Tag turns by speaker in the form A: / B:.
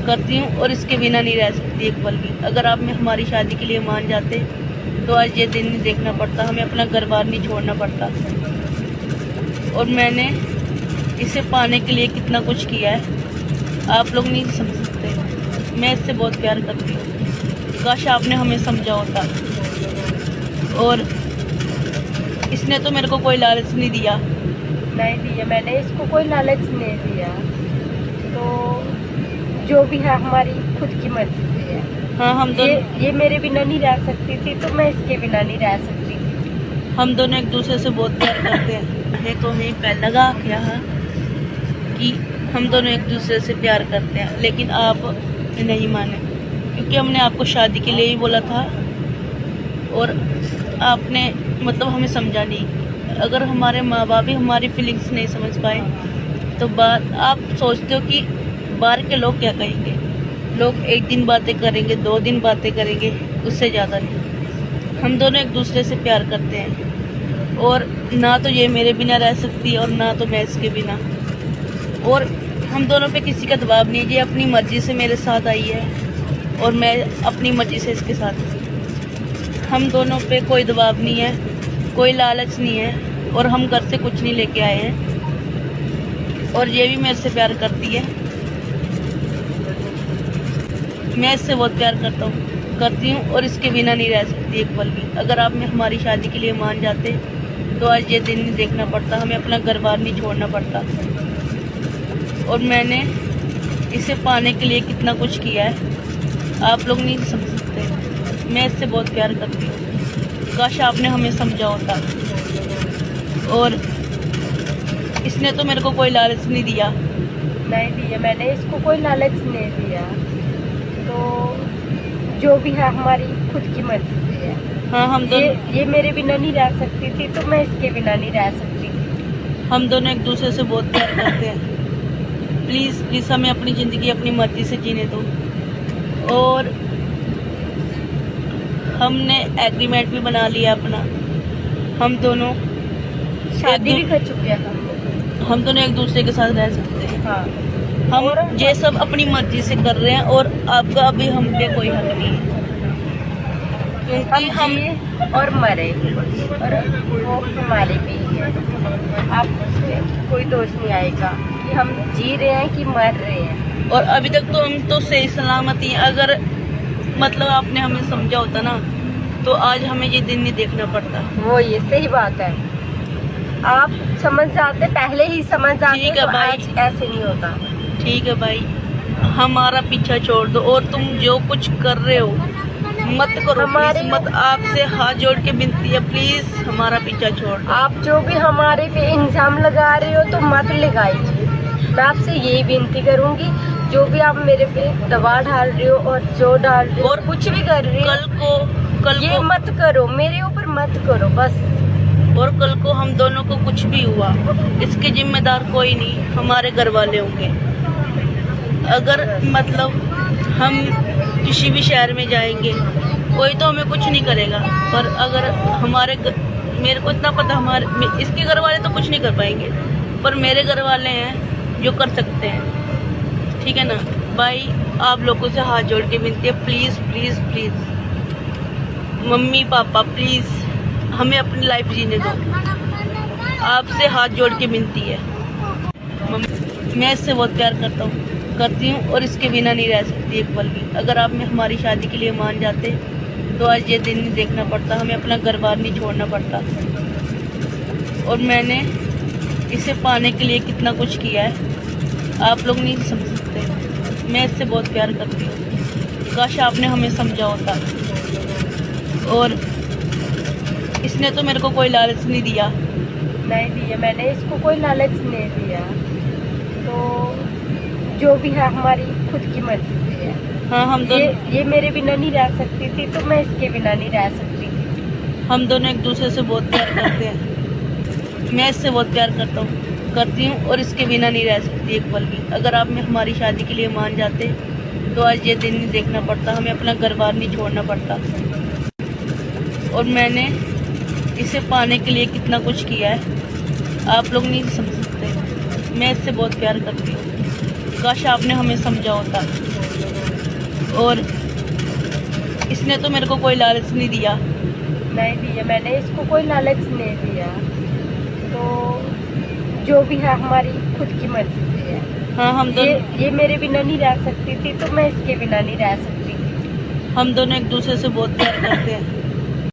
A: करती हूँ और इसके बिना नहीं रह सकती एक पल भी। अगर आप हमारी शादी के लिए मान जाते तो आज ये दिन नहीं देखना पड़ता, हमें अपना घर बार नहीं छोड़ना पड़ता। और मैंने इसे पाने के लिए कितना कुछ किया है आप लोग नहीं समझ सकते। मैं इससे बहुत प्यार करती हूँ, काश आपने हमें समझा होता। और इसने तो मेरे को कोई लालच नहीं दिया।
B: नहीं दिया, मैंने इसको कोई लालच नहीं दिया। तो जो भी है हमारी खुद की मर्जी से है।
A: हाँ, हम दोनों
B: ये मेरे बिना नहीं रह सकती थी, तो मैं इसके बिना नहीं रह सकती थी।
A: हम दोनों एक दूसरे से बहुत प्यार करते हैं। तो हमें पहले लगा क्या है कि हम दोनों एक दूसरे से प्यार करते हैं, लेकिन आप नहीं माने क्योंकि हमने आपको शादी के लिए ही बोला था और आपने मतलब हमें समझा नहीं। अगर हमारे माँ बाप भी हमारी फीलिंग्स नहीं समझ पाए तो बात आप सोचते हो कि बाहर के लोग क्या कहेंगे। लोग एक दिन बातें करेंगे, 2 दिन बातें करेंगे, उससे ज़्यादा नहीं। हम दोनों एक दूसरे से प्यार करते हैं और ना तो ये मेरे बिना रह सकती है और ना तो मैं इसके बिना। और हम दोनों पे किसी का दबाव नहीं है, ये अपनी मर्ज़ी से मेरे साथ आई है और मैं अपनी मर्ज़ी से इसके साथ। हम दोनों पे कोई दबाव नहीं है, कोई लालच नहीं है और हम घर से कुछ नहीं लेके आए हैं। और ये भी मेरे से प्यार करती है, मैं इससे बहुत प्यार करती हूँ और इसके बिना नहीं रह सकती एक पल भी। अगर आप हमारी शादी के लिए मान जाते तो आज ये दिन नहीं देखना पड़ता, हमें अपना घर बार नहीं छोड़ना पड़ता। और मैंने इसे पाने के लिए कितना कुछ किया है आप लोग नहीं समझ सकते। मैं इससे बहुत प्यार करती हूँ, काश आपने हमें समझा होता। और इसने तो मेरे को कोई लालच नहीं दिया।
B: नहीं दिया, मैंने इसको कोई लालच नहीं दिया। तो जो भी है हमारी खुद की मर्जी से है।
A: हाँ, हम दोनों
B: ये मेरे बिना नहीं रह सकती थी, तो मैं इसके बिना नहीं रह सकती थी।
A: हम दोनों एक दूसरे से बहुत प्यार करते हैं। प्लीज़ प्लीज़ हमें अपनी ज़िंदगी अपनी मर्जी से जीने दो। और हमने एग्रीमेंट भी बना लिया अपना, हम दोनों
B: शादी भी कर चुके हैं
A: हम दोनों एक दूसरे के साथ रह सकते हैं।
B: हाँ।
A: हम ये सब अपनी मर्जी से कर रहे हैं और आपका अभी हम पे कोई हक नहीं है क्योंकि हम
B: जिए और मरे और वो हमारे भी है। आप उसमें कोई दोष नहीं आएगा कि हम जी रहे हैं कि मर रहे हैं।
A: और अभी तक तो हम तो सही सलामती हैं। अगर मतलब आपने हमें समझा होता ना तो आज हमें ये दिन नहीं देखना पड़ता।
B: वो ये सही बात है, आप समझ जाते, पहले ही समझ जाते
A: ठीक है
B: तो
A: भाई।
B: आज ऐसे नहीं होता।
A: ठीक है भाई, हमारा पीछा छोड़ दो और तुम जो कुछ कर रहे हो मत करो। प्लीज मत, आपसे हाथ जोड़ के विनती है, प्लीज हमारा पीछा छोड़ दो।
B: आप जो भी हमारे पे इल्जाम लगा रहे हो तो मत लगाइए। मैं आपसे यही विनती करूंगी, जो भी आप मेरे पे दबाव डाल रहे हो और जो डाल रहे हो और कुछ भी कर रहे हो
A: कल
B: ये
A: को
B: मत करो, मेरे ऊपर मत करो बस।
A: और कल को हम दोनों को कुछ भी हुआ इसके जिम्मेदार कोई नहीं, हमारे घर वाले होंगे। अगर मतलब हम किसी भी शहर में जाएंगे कोई तो हमें कुछ नहीं करेगा, पर अगर मेरे को इतना पता इसके घर वाले तो कुछ नहीं कर पाएंगे, पर मेरे घर वाले हैं जो कर सकते हैं। ठीक है ना भाई, आप लोगों से हाथ जोड़ के विनती है, please please please mummy papa please हमें अपनी लाइफ जीने दो। आपसे हाथ जोड़ के विनती है। मैं इससे बहुत प्यार करती हूँ और इसके बिना नहीं रह सकती एक पल भी। अगर आप हमारी शादी के लिए मान जाते तो आज ये दिन नहीं देखना पड़ता, हमें अपना घर बार नहीं छोड़ना पड़ता। और मैंने इसे पाने के लिए कितना कुछ किया है आप लोग नहीं समझ सकते। मैं इससे बहुत प्यार करती हूँ, काश आपने हमें समझा होता। और इसने तो मेरे को कोई लालच नहीं दिया।
B: नहीं दिया, मैंने इसको कोई लालच नहीं दिया। तो जो भी है हमारी खुद की मर्जी से है।
A: हाँ, हम दोनों
B: ये मेरे बिना नहीं रह सकती थी, तो मैं इसके बिना नहीं रह सकती थी।
A: हम दोनों एक दूसरे से बहुत प्यार करते हैं। मैं इससे बहुत प्यार करती हूँ और इसके बिना नहीं रह सकती एक पल भी। अगर आप हमारी शादी के लिए मान जाते तो आज ये दिन नहीं देखना पड़ता, हमें अपना घर बार नहीं छोड़ना पड़ता। और मैंने इसे पाने के लिए कितना कुछ किया है आप लोग नहीं समझ सकते। मैं इससे बहुत प्यार करती हूँ, काश आपने हमें समझा होता। और इसने तो मेरे को कोई लालच नहीं दिया।
B: नहीं दिया, मैंने इसको कोई लालच नहीं दिया। तो जो भी है हमारी खुद की मर्जी से है।
A: हाँ, हम दोनों
B: ये मेरे बिना नहीं रह सकती थी, तो मैं इसके बिना नहीं रह सकती थी।
A: हम दोनों एक दूसरे से बहुत प्यार करते हैं।